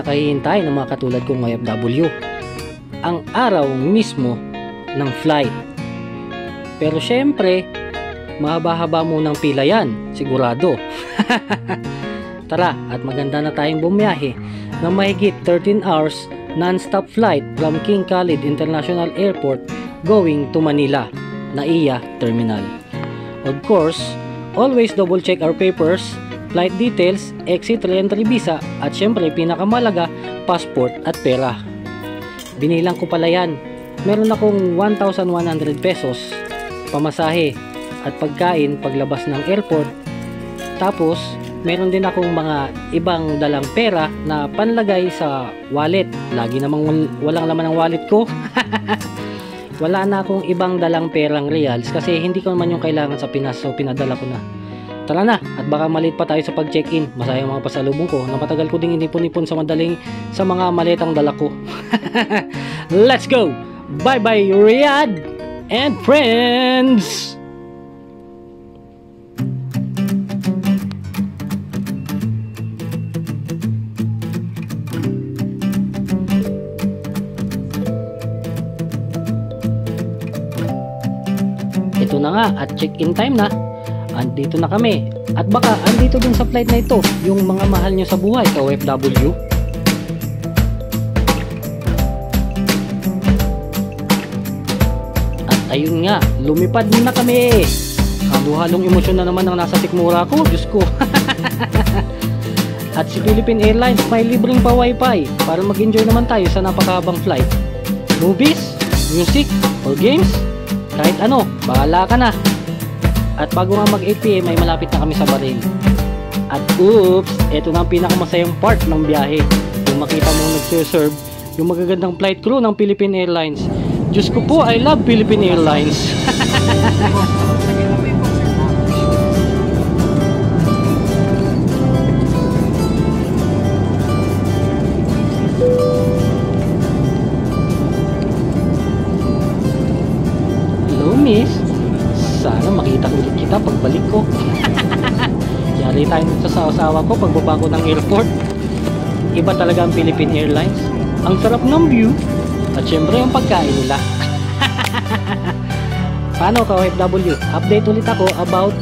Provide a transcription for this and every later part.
nakahihintay ng mga katulad kong OFW. Ang araw mismo ng flight. Pero syempre, mahaba-haba munang pila yan, sigurado. Tara, at maganda na tayong bumiyahe ng mahigit 13 hours non-stop flight from King Khalid International Airport going to Manila, NAIA Terminal. Of course, always double check our papers, flight details, exit, re-entry visa, at syempre pinakamalaga, passport at pera. Binilang ko pala yan. Meron akong 1,100 pesos pamasahe at pagkain paglabas ng airport. Tapos meron din akong mga ibang dalang pera na panlagay sa wallet. Lagi namang walang laman ang wallet ko. Wala na akong ibang dalang perang reals kasi hindi ko naman yung kailangan sa Pinas, so pinadala ko na. Tara na, at baka malit pa tayo sa pag-check-in. Masaya mga pasalubong ko na matagal ko ding inipon-ipon sa mga maletang dala ko. Let's go! Bye-bye Riyadh and friends! Ito na nga, at check-in time na. Andito na kami. At baka andito din sa flight na ito yung mga mahal nyo sa buhay, ka-OFW. At ayun nga, lumipad na kami. Halo-halong emosyon na naman ang nasa sikmura ko, Diyos ko. At si Philippine Airlines may libreng pa wifi para mag-enjoy naman tayo sa napakahabang flight. Movies, music, or games, kahit ano, bahala ka na. At bago nga mag 8 PM ay malapit na kami sa Bahrain. At oops, eto na ang pinakamasayang part ng biyahe. Yung makita mo nagsiserve yung magagandang flight crew ng Philippine Airlines. Diyos ko po, I love Philippine Airlines. Hello miss, sana makita ko ulit kita pagbalik ko. Yari tayo nito sa asawa ko pagbaba ko ng airport. Iba talaga ang Philippine Airlines. Ang sarap ng view. At syempre yung pagkain nila. Paano ka OFW? Update ulit ako about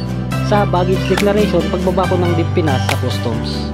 sa baggage declaration pagbaba ko ng Deep Pinas sa customs.